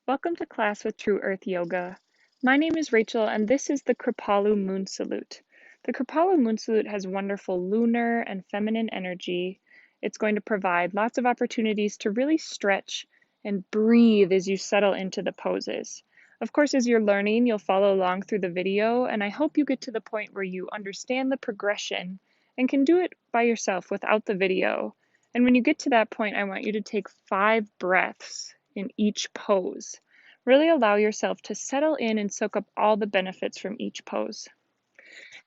Welcome to class with True Earth Yoga. My name is Rachel and this is the Kripalu Moon Salute. The Kripalu Moon Salute has wonderful lunar and feminine energy. It's going to provide lots of opportunities to really stretch and breathe as you settle into the poses. Of course, as you're learning, you'll follow along through the video, and I hope you get to the point where you understand the progression and can do it by yourself without the video. And when you get to that point, I want you to take 5 breaths in each pose. Really allow yourself to settle in and soak up all the benefits from each pose.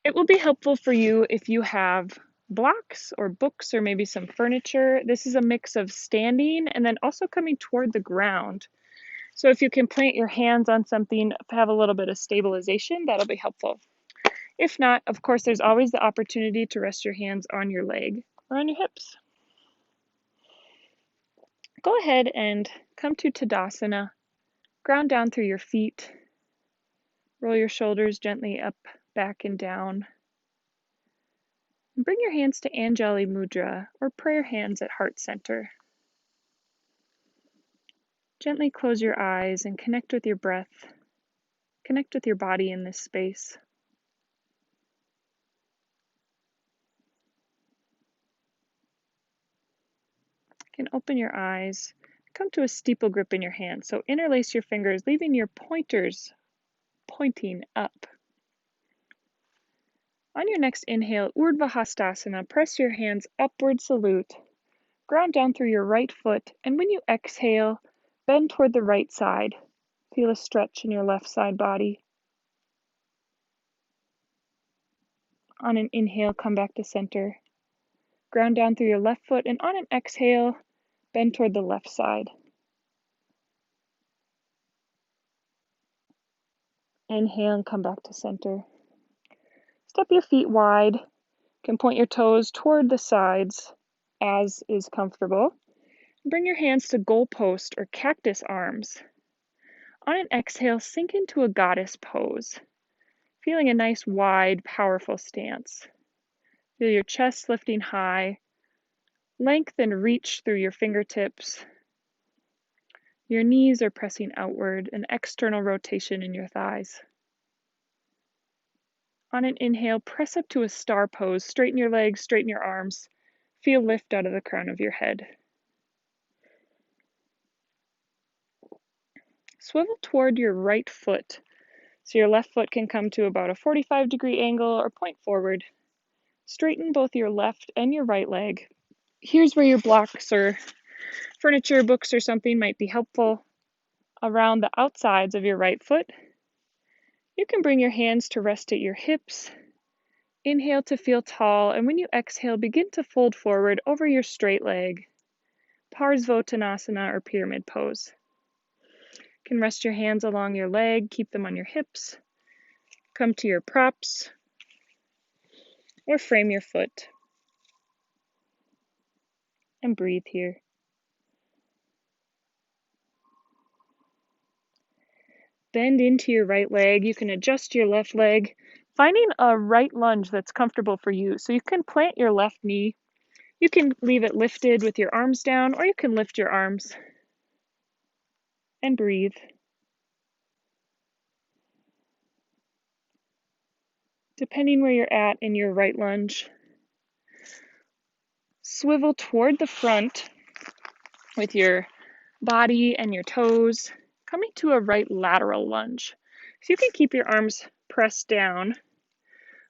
It will be helpful for you if you have blocks or books or maybe some furniture. This is a mix of standing and then also coming toward the ground. So if you can plant your hands on something, have a little bit of stabilization, that'll be helpful. If not, of course, there's always the opportunity to rest your hands on your leg or on your hips. Go ahead and come to Tadasana. Ground down through your feet. Roll your shoulders gently up, back, and down. And bring your hands to Anjali Mudra or prayer hands at heart center. Gently close your eyes and connect with your breath. Connect with your body in this space. You can open your eyes. Come to a steeple grip in your hand. So interlace your fingers, leaving your pointers pointing up. On your next inhale, Urdhva Hastasana, press your hands upward salute. Ground down through your right foot, and when you exhale, bend toward the right side. Feel a stretch in your left side body. On an inhale, come back to center. Ground down through your left foot, and on an exhale, bend toward the left side. Inhale and come back to center. Step your feet wide. You can point your toes toward the sides as is comfortable. Bring your hands to goalpost or cactus arms. On an exhale, sink into a goddess pose, feeling a nice, wide, powerful stance. Feel your chest lifting high. Lengthen, reach through your fingertips. Your knees are pressing outward, an external rotation in your thighs. On an inhale, press up to a star pose. Straighten your legs, straighten your arms. Feel lift out of the crown of your head. Swivel toward your right foot. So your left foot can come to about a 45-degree angle or point forward. Straighten both your left and your right leg. Here's where your blocks or furniture, books or something might be helpful. Around the outsides of your right foot, you can bring your hands to rest at your hips. Inhale to feel tall, and when you exhale, begin to fold forward over your straight leg. Parsvottanasana or pyramid pose. You can rest your hands along your leg, keep them on your hips. Come to your props or frame your foot. And breathe here. Bend into your right leg. You can adjust your left leg, finding a right lunge that's comfortable for you. So you can plant your left knee. You can leave it lifted with your arms down, or you can lift your arms and breathe. Depending where you're at in your right lunge, swivel toward the front with your body and your toes, coming to a right lateral lunge. So you can keep your arms pressed down,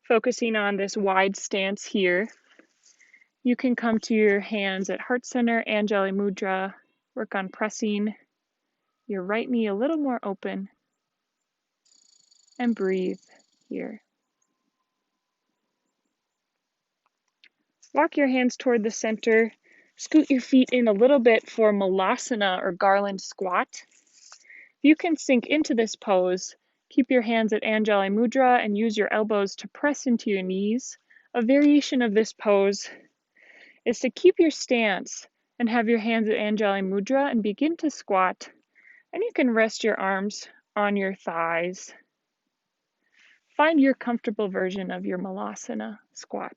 focusing on this wide stance here. You can come to your hands at heart center, Anjali Mudra, work on pressing your right knee a little more open, and breathe here. Walk your hands toward the center, scoot your feet in a little bit for Malasana or garland squat. You can sink into this pose. Keep your hands at Anjali Mudra and use your elbows to press into your knees. A variation of this pose is to keep your stance and have your hands at Anjali Mudra and begin to squat. And you can rest your arms on your thighs. Find your comfortable version of your Malasana squat.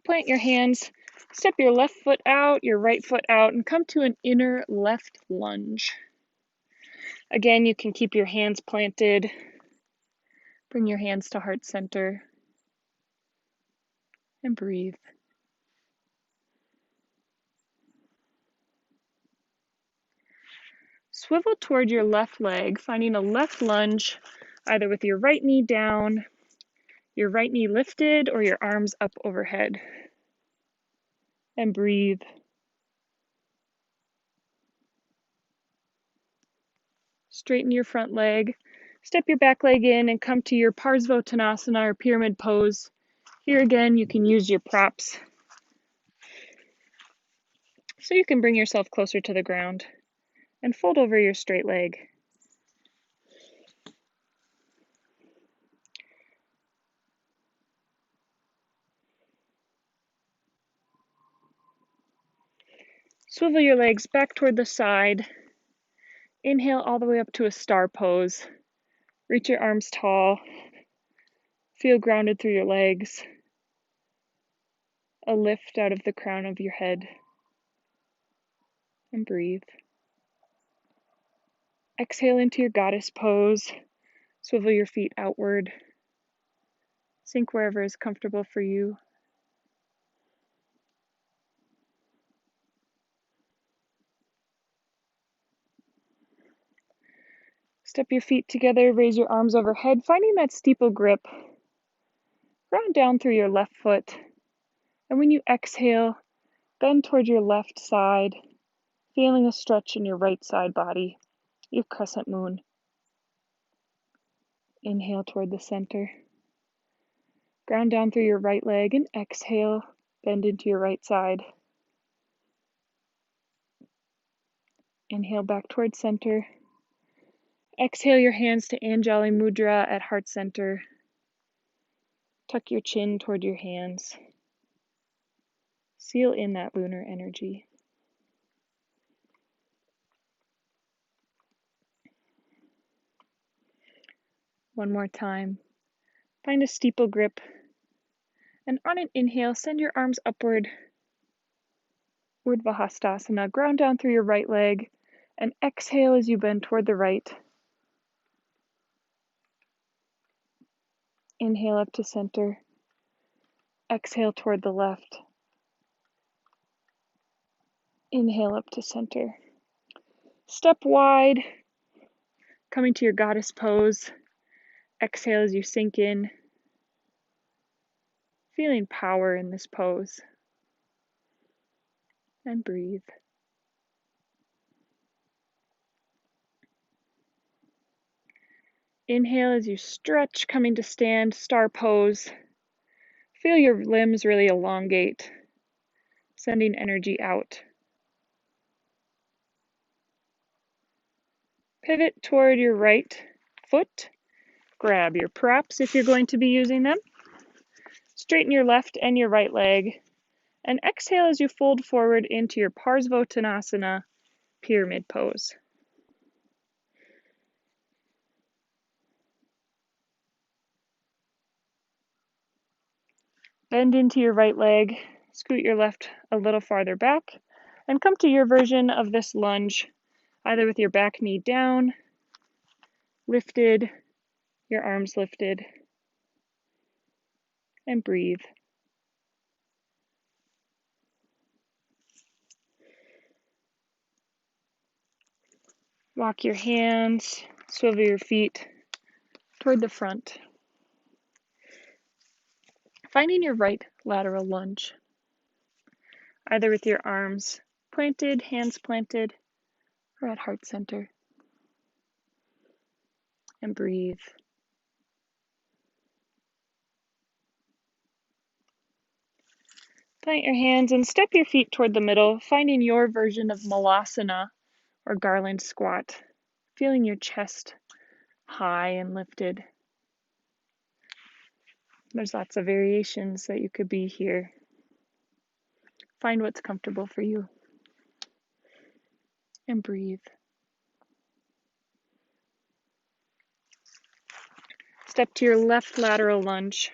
Plant your hands Step your left foot out, your right foot out, and come to an inner left lunge. Again, you can keep your hands planted. Bring your hands to heart center and breathe. Swivel toward your left leg, finding a left lunge, either with your right knee down, your right knee lifted, or your arms up overhead. And breathe. Straighten your front leg. Step your back leg in and come to your Parsvottanasana or pyramid pose. Here again, you can use your props so you can bring yourself closer to the ground and fold over your straight leg. Swivel your legs back toward the side. Inhale all the way up to a star pose. Reach your arms tall. Feel grounded through your legs. A lift out of the crown of your head. And breathe. Exhale into your goddess pose. Swivel your feet outward. Sink wherever is comfortable for you. Step your feet together, raise your arms overhead, finding that steeple grip. Ground down through your left foot. And when you exhale, bend toward your left side, feeling a stretch in your right side body, your crescent moon. Inhale toward the center. Ground down through your right leg and exhale, bend into your right side. Inhale back toward center. Exhale your hands to Anjali Mudra at heart center. Tuck your chin toward your hands. Seal in that lunar energy. One more time. Find a steeple grip. And on an inhale, send your arms upward. Urdhva Hastasana. Ground down through your right leg. And exhale as you bend toward the right. Inhale up to center. Exhale toward the left. Inhale up to center. Step wide. Coming to your goddess pose. Exhale as you sink in. Feeling power in this pose. And breathe. Inhale as you stretch, coming to stand, star pose. Feel your limbs really elongate, sending energy out. Pivot toward your right foot. Grab your props if you're going to be using them. Straighten your left and your right leg. And exhale as you fold forward into your Parsvottanasana pyramid pose. Bend into your right leg, scoot your left a little farther back, and come to your version of this lunge, either with your back knee down, lifted, your arms lifted, and breathe. Walk your hands, swivel your feet toward the front. Finding your right lateral lunge, either with your arms planted, hands planted, or at heart center. And breathe. Plant your hands and step your feet toward the middle, finding your version of malasana or garland squat, feeling your chest high and lifted. There's lots of variations that you could be here. Find what's comfortable for you. And breathe. Step to your left lateral lunge.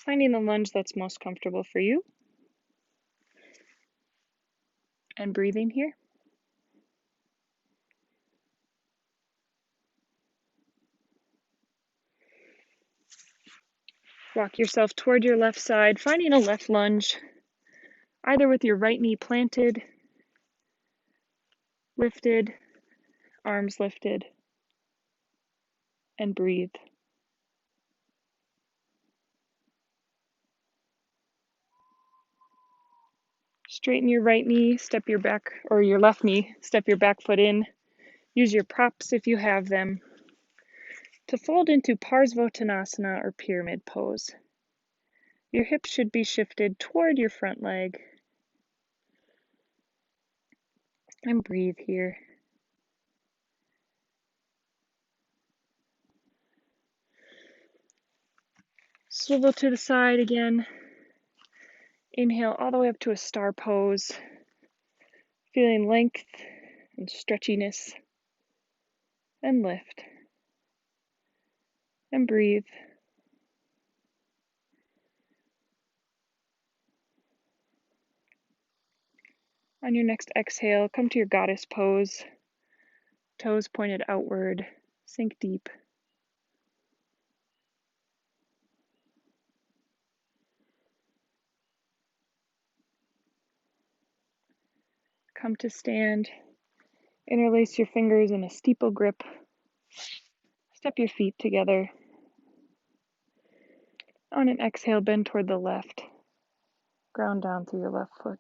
Finding the lunge that's most comfortable for you. And breathing here. Walk yourself toward your left side, finding a left lunge, either with your right knee planted, lifted, arms lifted, and breathe. Straighten your right knee, step your back, or your left knee, step your back foot in. Use your props if you have them to fold into Parsvottanasana or pyramid pose. Your hips should be shifted toward your front leg. And breathe here. Swivel to the side again. Inhale all the way up to a star pose. Feeling length and stretchiness. And lift. And breathe. On your next exhale, come to your goddess pose. Toes pointed outward. Sink deep. Come to stand. Interlace your fingers in a steeple grip. Step your feet together. On an exhale, bend toward the left. Ground down through your left foot.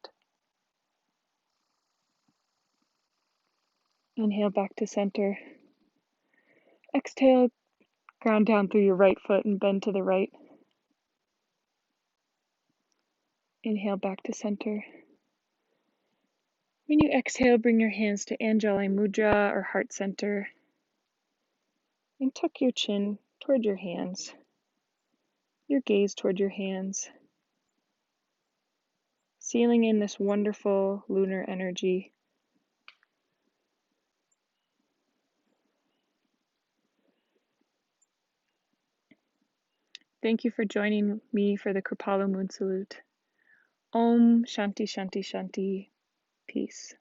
Inhale back to center. Exhale, ground down through your right foot and bend to the right. Inhale back to center. When you exhale, bring your hands to Anjali Mudra or heart center. And tuck your chin toward your hands. Your gaze toward your hands. Sealing in this wonderful lunar energy. Thank you for joining me for the Kripalu Moon Salute. Om Shanti Shanti Shanti. Peace.